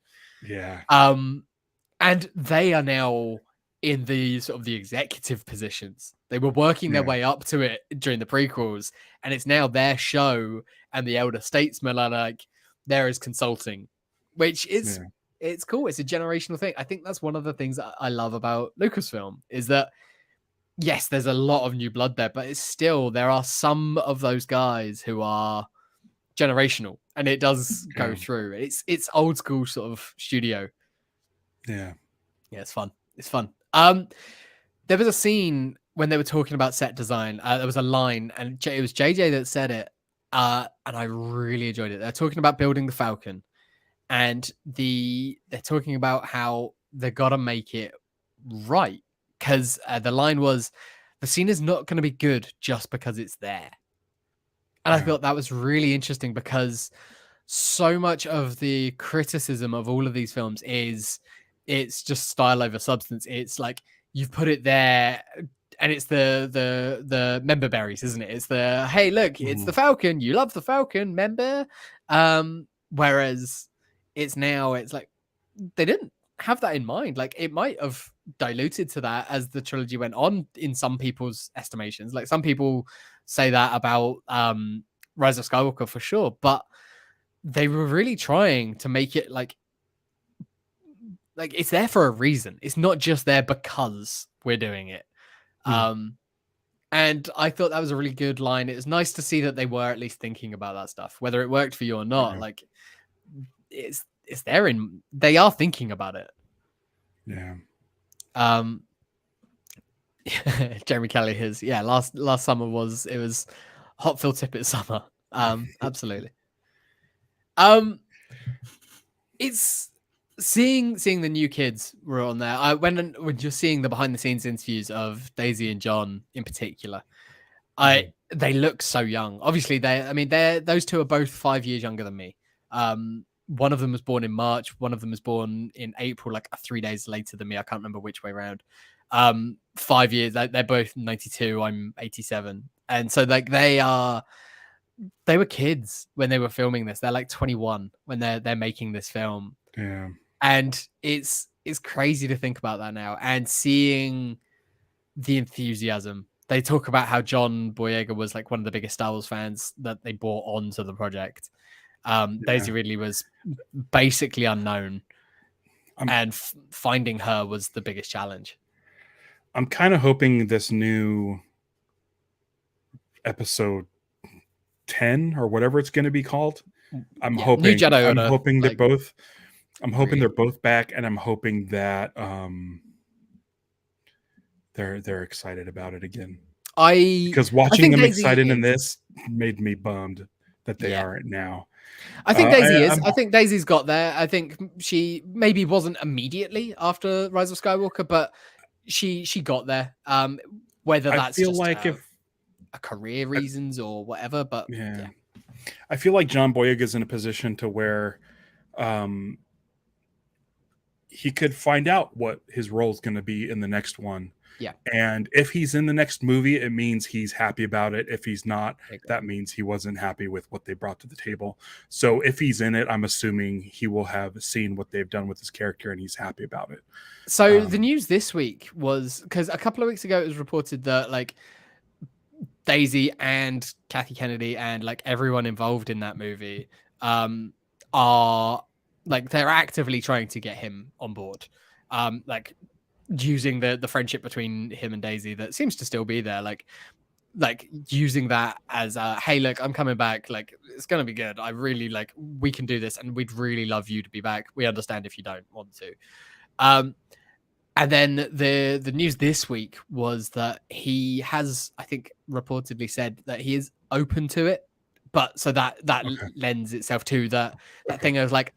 Yeah. And they are now in the sort of the executive positions. They were working their way up to it during the prequels, and it's now their show, and the elder statesmen are like there as consulting, which is it's cool. It's a generational thing. I think that's one of the things that I love about Lucasfilm is that yes, there's a lot of new blood there, but it's still there are some of those guys who are generational, and it does go through. It's old school sort of studio. Yeah, it's fun. It's fun. There was a scene when they were talking about set design. There was a line, and it was JJ that said it, and I really enjoyed it. They're talking about building the Falcon, and they're talking about how they got to make it right, because the line was, "The scene is not going to be good just because it's there." And I thought that was really interesting, because so much of the criticism of all of these films is it's just style over substance. It's like you've put it there, and it's the member berries, isn't it? It's the, hey, look, it's the Falcon. You love the Falcon, member. Whereas it's like they didn't have that in mind. Like it might have diluted to that as the trilogy went on in some people's estimations. Like some people say that about Rise of Skywalker for sure, but they were really trying to make it like it's there for a reason. It's not just there because we're doing it. And I thought that was a really good line. It was nice to see that they were at least thinking about that stuff, whether it worked for you or not. Like it's there they are thinking about it. Jeremy Kelly, last summer was hot Phil Tippett summer. Absolutely. It's seeing the new kids were on there. When you're seeing the behind the scenes interviews of Daisy and John in particular, they look so young. Obviously, those two are both 5 years younger than me. One of them was born in March. One of them was born in April, like 3 days later than me. I can't remember which way around. 5 years. They're both 92. I'm 87, and so like they were kids when they were filming this. They're like 21 when they're making this film. And it's crazy to think about that now, and seeing the enthusiasm. They talk about how John Boyega was like one of the biggest Star Wars fans that they brought onto the project. Daisy Ridley was basically unknown, and finding her was the biggest challenge. I'm kind of hoping this new episode 10 or whatever it's going to be called. I'm hoping New Jedi Order, I'm hoping they're both. I'm hoping they're both back, and I'm hoping that they're excited about it again. Because watching them excited in this made me bummed that they aren't now. I think Daisy is. I think Daisy's got there. I think she maybe wasn't immediately after Rise of Skywalker, but she got there. whether I that's feel just like if a career reasons or whatever. But yeah, yeah. I feel like John Boyega's in a position to where um, he could find out what his role is going to be in the next one. Yeah. And if he's in the next movie, it means he's happy about it. If he's not, I agree. that means he wasn't happy with what they brought to the table. So if he's in it, I'm assuming he will have seen what they've done with his character and he's happy about it. So the news this week was, because a couple of weeks ago it was reported that like Daisy and Kathy Kennedy and like everyone involved in that movie are like, they're actively trying to get him on board. Like using the friendship between him and Daisy that seems to still be there, like using that as a, hey, look, I'm coming back, like it's gonna be good, I really like, we can do this and we'd really love you to be back, we understand if you don't want to. And then the news this week was that he has, I think, reportedly said that he is open to it, but so that Okay. lends itself to that thing of like,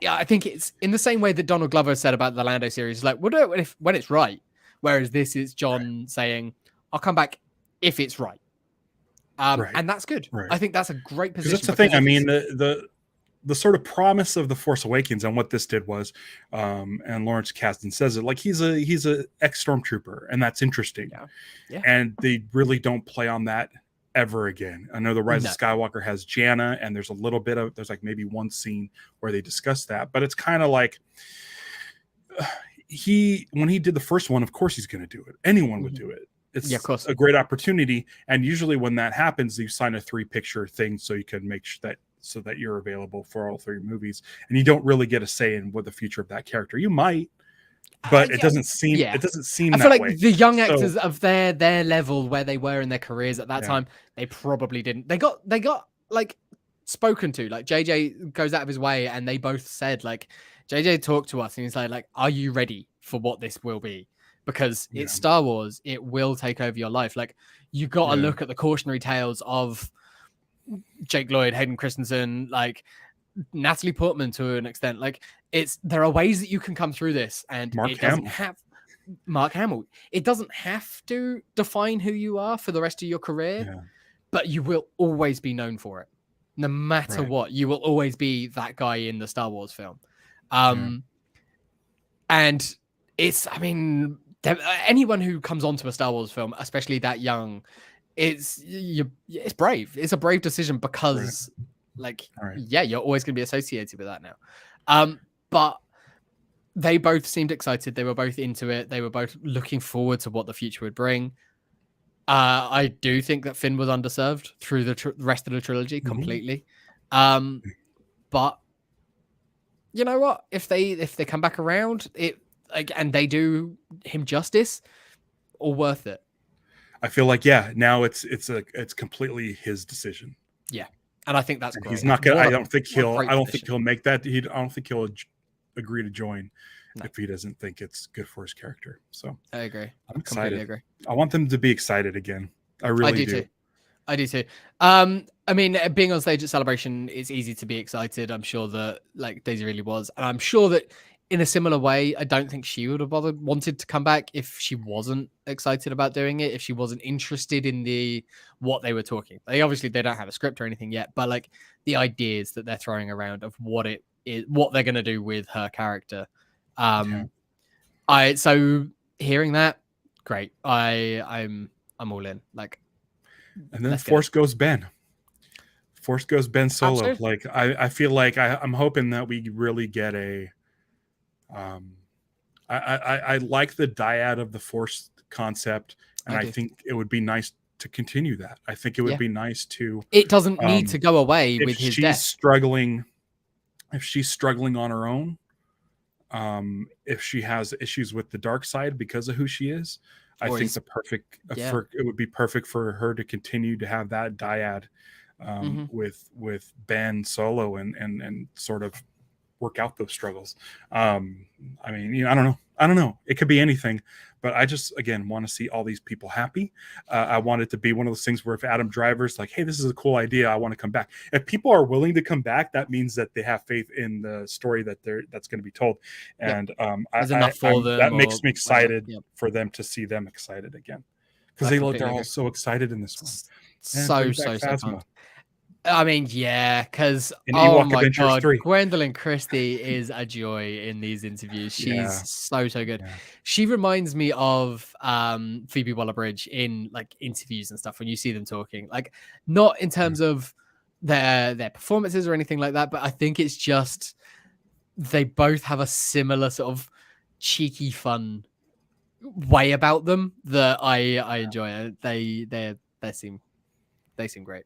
I think it's in the same way that Donald Glover said about the Lando series, like, we'll do it when it's right. Whereas this is John saying, I'll come back if it's right. And that's good. Right. I think that's a great position. That's the thing. I mean, the sort of promise of the Force Awakens and what this did was, and Lawrence Kasdan says it, like he's a ex stormtrooper, and that's interesting. Yeah. And they really don't play on that ever again. I know the Rise of Skywalker has Janna, and there's like maybe one scene where they discuss that, but it's kind of like when he did the first one, of course he's going to do it. Anyone would do it. It's of course. a great opportunity, and usually when that happens, you sign a 3-picture thing so you can make sure that you're available for all 3 movies, and you don't really get a say in what the future of that character. You might, but it doesn't seem. Yeah. It doesn't seem. I feel like way. the young actors of their level where they were in their careers at that time, they probably didn't. They got like spoken to. Like JJ goes out of his way, and they both said, like, JJ talked to us, and he's like, are you ready for what this will be? Because it's Star Wars, it will take over your life. Like, you got to look at the cautionary tales of Jake Lloyd, Hayden Christensen, like Natalie Portman to an extent. Like, there are ways that you can come through this, and Mark Hamill. It doesn't have to define who you are for the rest of your career, but you will always be known for it. No matter what, you will always be that guy in the Star Wars film. And it's, I mean, anyone who comes onto a Star Wars film, especially that young, it's brave. It's a brave decision because you're always going to be associated with that now. But they both seemed excited. They were both into it. They were both looking forward to what the future would bring. I do think that Finn was underserved through the rest of the trilogy completely. But you know what? If they come back around, and they do him justice, all worth it. I feel like now it's completely his decision. Yeah, and I think that's great. He's not gonna. I don't think he'll make that. I don't think he'll agree to join if he doesn't think it's good for his character. So I agree. I'm excited. Completely agree. I want them to be excited again. I really do. I do too. I mean, being on stage at Celebration, it's easy to be excited. I'm sure that like Daisy really was, and I'm sure that in a similar way, I don't think she would have wanted to come back if she wasn't excited about doing it, if she wasn't interested in what they were talking. They don't have a script or anything yet, but like the ideas that they're throwing around of what it is, what they're going to do with her character. So hearing that, great. I'm all in. Like, and then Force Goes Ben. Force Goes Ben Solo. Absolutely. Like I feel like I'm hoping that we really get a. I like the dyad of the Force concept, and I think it would be nice to continue that. I think it would be nice to. It doesn't need to go away with his death. If she's struggling on her own, if she has issues with the dark side because of who she is, I think it would be perfect for her to continue to have that dyad with Ben Solo and sort of work out those struggles. I mean, I don't know. It could be anything, but I just, again, want to see all these people happy. I want it to be one of those things where if Adam Driver's like, hey, this is a cool idea, I want to come back. If people are willing to come back, that means that they have faith in the story that's going to be told. And that makes me excited for them to see them excited again. because I they're completely all agree. so excited in this one. And So bring back so Phasma pumped. I mean, yeah, because in oh Ewok my Adventures god, 3. Gwendolyn Christie is a joy in these interviews. She's Yeah, so good. yeah. She reminds me of Phoebe Waller-Bridge in like interviews and stuff when you see them talking. Like not in terms of their performances or anything like that, but I think it's just they both have a similar sort of cheeky fun way about them that I enjoy. They seem great.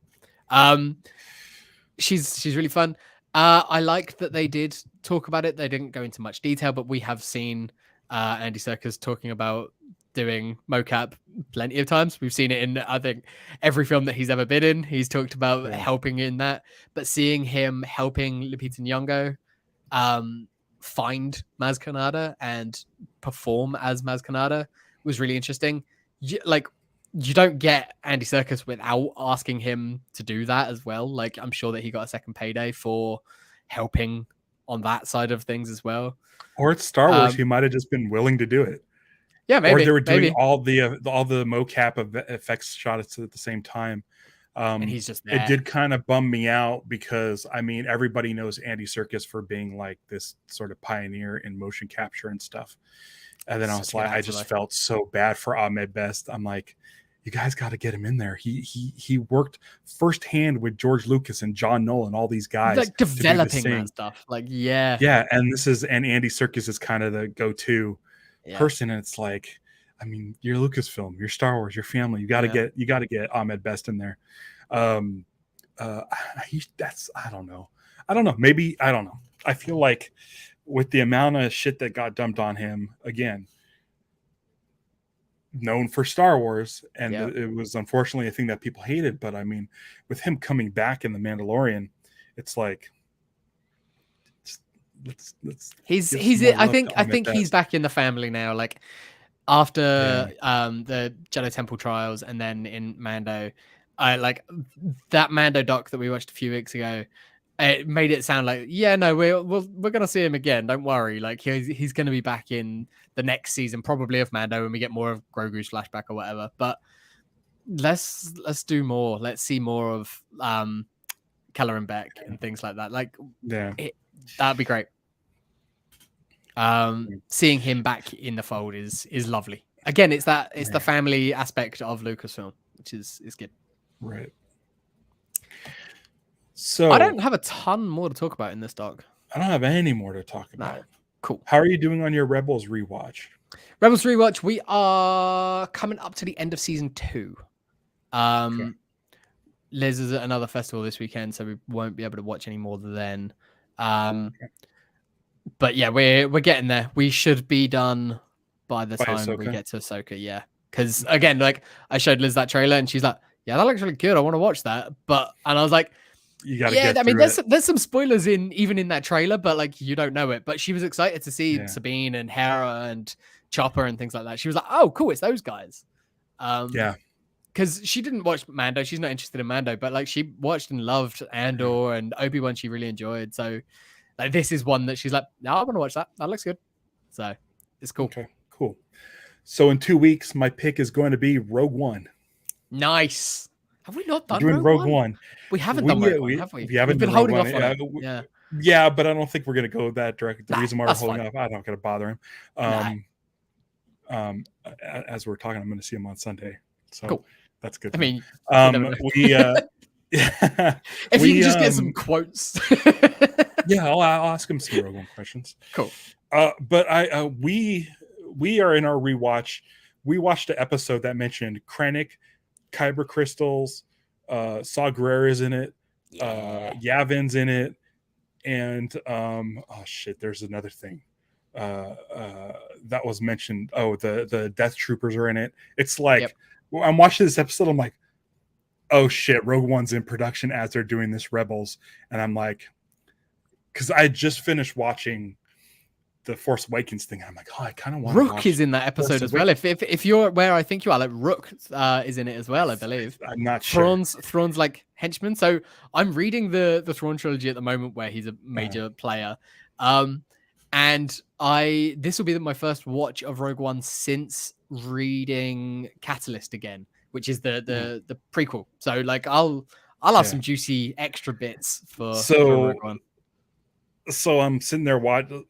She's really fun. I like that they did talk about it. They didn't go into much detail, but we have seen Andy Serkis talking about doing mocap plenty of times. We've seen it in I think every film that he's ever been in. He's talked about helping in that, but seeing him helping Lupita Nyong'o find Maz Kanata and perform as Maz Kanata was really interesting. You don't get Andy Serkis without asking him to do that as well. Like I'm sure that he got a second payday for helping on that side of things as well. Or it's Star Wars. He might have just been willing to do it. Yeah, maybe. Or they were doing maybe. all the mocap of effects shots at the same time. And he's just there. It did kind of bum me out because I mean everybody knows Andy Serkis for being like this sort of pioneer in motion capture and stuff. And then I was like, I just felt so bad for Ahmed Best. I'm like, you guys got to get him in there. He worked firsthand with George Lucas and John Nolan, all these guys, like developing that stuff. Like, yeah. And Andy Serkis is kind of the go-to person. And it's like, I mean, you're Lucasfilm, you're Star Wars, your family. You got to get Ahmed Best in there. I don't know. Maybe I don't know. I feel like with the amount of shit that got dumped on him, again, known for Star Wars, and it was unfortunately a thing that people hated. But I mean, with him coming back in The Mandalorian, it's like let's he's I think he's back in the family now. Like after the Jedi Temple trials, and then in Mando, I like that Mando doc that we watched a few weeks ago. It made it sound like, we're gonna see him again. Don't worry. Like he's gonna be back in the next season, probably of Mando, when we get more of Grogu's flashback or whatever. But let's do more. Let's see more of Keller and Beck and things like that. Like, that'd be great. Seeing him back in the fold is lovely. Again, it's the family aspect of Lucasfilm, which is good. Right. So I don't have a ton more to talk about in this doc. I don't have any more to talk about. No. Cool. How are you doing on your Rebels rewatch? Rebels rewatch, we are coming up to the end of season 2. Liz is at another festival this weekend, so we won't be able to watch any more then. But yeah, we're getting there. We should be done by the time we get to Ahsoka. Yeah, because again, like I showed Liz that trailer, and she's like, "Yeah, that looks really good. I want to watch that." And I was like, "You got to get." I mean, there's some spoilers even in that trailer, but like you don't know it. But she was excited to see Sabine and Hera and Chopper and things like that. She was like, "Oh, cool, it's those guys." Because she didn't watch Mando. She's not interested in Mando, but like she watched and loved Andor and Obi-Wan. She really enjoyed. So like this is one that she's like, no, I want to watch that. That looks good. So it's cool. Okay, cool. So in 2 weeks, my pick is going to be Rogue One. Nice. Have we not done Rogue One? We haven't done Rogue One, have we? We haven't. We've been holding off on it. Yeah, but I don't think we're going to go that direct. The reason why we're holding off, I'm not going to bother him. As we're talking, I'm going to see him on Sunday. So cool. That's good. I mean, if you can just get some quotes. I'll ask him some Rogue One questions. Cool. But we are in our rewatch. We watched an episode that mentioned Krennic, Kyber crystals, Saw Gerrera's in it, Yavin's in it, and there's another thing that was mentioned. Oh, the Death Troopers are in it. It's like I'm watching this episode. I'm like, oh shit, Rogue One's in production as they're doing this Rebels, and I'm like, because I just finished watching the Force Awakens thing. I'm like, oh, I kind of want. Rook is in that episode as well. If you're where I think you are, like Rook is in it as well, I believe. I'm not sure. Thrawn's like henchman. So I'm reading the Thrawn trilogy at the moment, where he's a major player. And this will be my first watch of Rogue One since reading Catalyst again, which is the prequel. So like I'll have some juicy extra bits for Rogue One. So I'm sitting there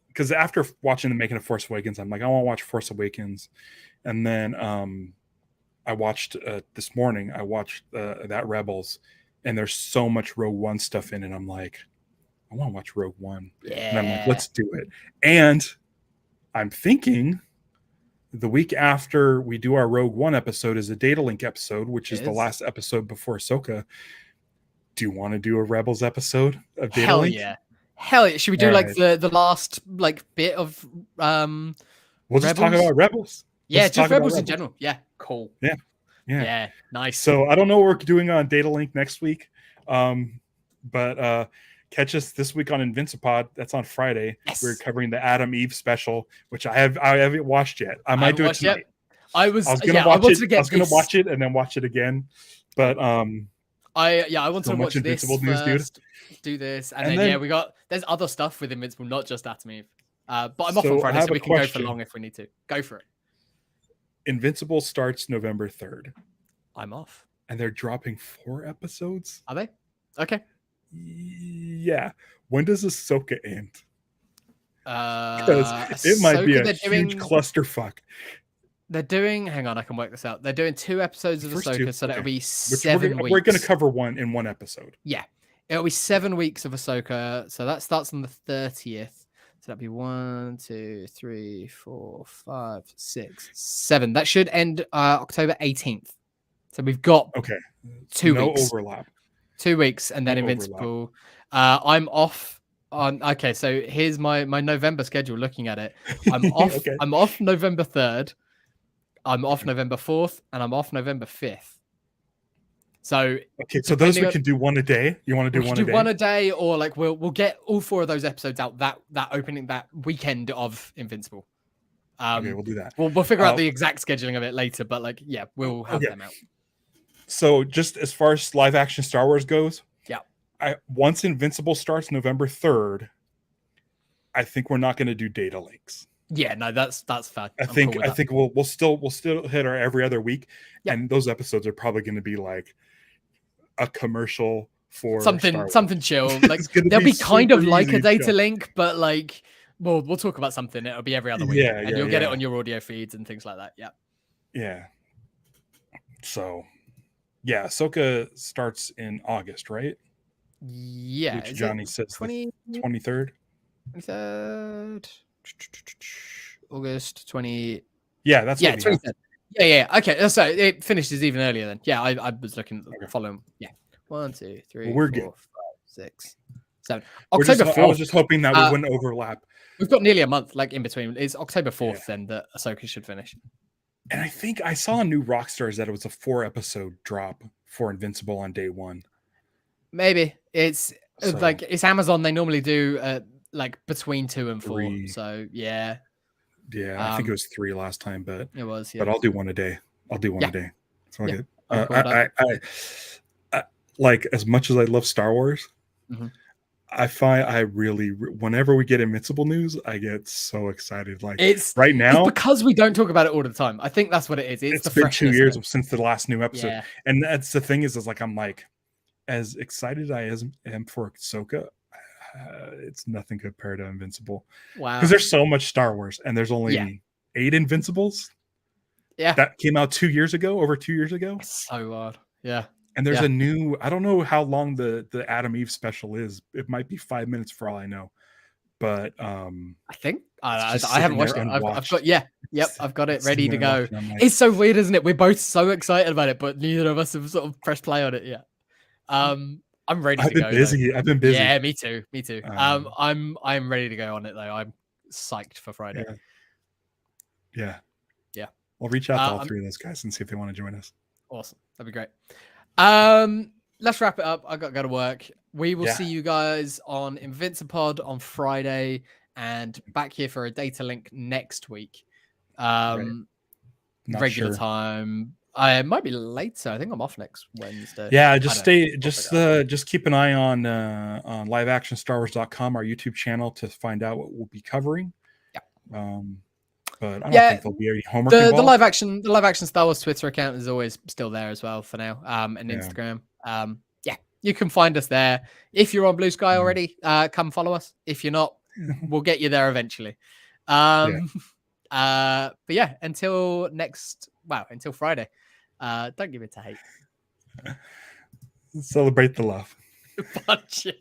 because after watching the making of Force Awakens, I'm like, I want to watch Force Awakens, and then I watched this morning. I watched that Rebels, and there's so much Rogue One stuff in it. I'm like, I want to watch Rogue One, and I'm like, let's do it. And I'm thinking the week after we do our Rogue One episode is a Data Link episode, which is the last episode before Ahsoka. Do you want to do a Rebels episode of Data Link? Hell yeah. Should we do the last bit of we'll just talk about Rebels. Yeah, just Rebels in general. Yeah, cool. Yeah, nice. So I don't know what we're doing on Data Link next week. But catch us this week on Invincipod. That's on Friday. Yes. We're covering the Adam Eve special, which I haven't watched yet. I might do it tonight. I was gonna watch it and then watch it again. But I want to watch Invincible news, first, do this, and then there's other stuff with Invincible, not just Atom Eve. But I'm off on Friday, so we can go for long if we need to. Go for it. Invincible starts November 3rd. I'm off. And they're dropping 4 episodes? Are they? Okay. Yeah. When does Ahsoka end? Because it might be a huge clusterfuck. They're doing, hang on, I can work this out. They're doing 2 episodes of Ahsoka, so that'll be 7 weeks. We're going to cover one in one episode. Yeah. It'll be 7 weeks of Ahsoka. So that starts on the 30th. So that'd be 1, 2, 3, 4, 5, 6, 7. That should end October 18th. So we've got 2 weeks. No overlap. 2 weeks, and then Invincible. I'm off on. Okay, so here's my November schedule. Looking at it, I'm off. I'm off November 3rd. I'm off November 4th, and I'm off November 5th. So those we can do one a day. You want to do one a day? One a day, or like we'll get all 4 of those episodes out that weekend of Invincible. We'll do that. We'll figure out the exact scheduling of it later, but we'll have them out. So just as far as live action Star Wars goes, once Invincible starts November 3rd, I think we're not going to do data links. Yeah, no, that's fair. I think we'll still hit our every other week, and those episodes are probably going to be like a commercial for something chill. Like they'll be kind of like a data link, but like we'll talk about something. It'll be every other week, and you'll get it on your audio feeds and things like that. Yeah. So, Ahsoka starts in August, right? Yeah. Which Johnny says 23rd. 23rd. August 20. Yeah, that's 23rd. Yeah. Okay, so it finishes even earlier then. Yeah, I was looking at the following. Yeah, 1, 2, 3, 4, 5, 6, 7. October 4th. I was just hoping that we wouldn't overlap. We've got nearly a month, like in between. It's October 4th then that Ahsoka should finish. And I think I saw on New Rockstars that it was a 4-episode drop for Invincible on day 1. Maybe it's it's Amazon. They normally do like between 2 and 4. 3. So yeah. I think it was 3 last time, but it was. Yeah. But I'll do one a day. A day. It's all good. I like, as much as I love Star Wars, I find I really, whenever we get Invincible news, I get so excited. Like it's because we don't talk about it all the time. I think that's what it is. It's been 2 years since the last new episode, and that's the thing is like I'm like, as excited I am for Ahsoka, it's nothing compared to Invincible. Wow, because there's so much Star Wars, and there's only 8 Invincibles. Yeah, that came out over 2 years ago. It's so odd. Yeah. And there's a new, I don't know how long the Adam Eve special is. It might be 5 minutes for all I know. But I think I haven't watched it. I've got it ready to go. Like, it's so weird, isn't it? We're both so excited about it, but neither of us have sort of pressed play on it yet. I'm ready to go. I've been busy. Yeah, me too. I'm ready to go on it though. I'm psyched for Friday. Yeah. I'll reach out to all 3 of those guys and see if they want to join us. Awesome. That'd be great. Let's wrap it up. I got to go to work. We will see you guys on Invincipod on Friday and back here for a data link next week. Regular time. I might be later. I think I'm off next Wednesday. Yeah, just keep an eye on liveactionstarwars.com, our YouTube channel, to find out what we'll be covering. Yeah. but I don't think there'll be any homework the involved. the live action Star Wars Twitter account is always still there as well for now, and Instagram. You can find us there. If you're on Blue Sky already, come follow us. If you're not, we'll get you there eventually. But yeah, until Friday, don't give it to hate. Celebrate the love. Punch it.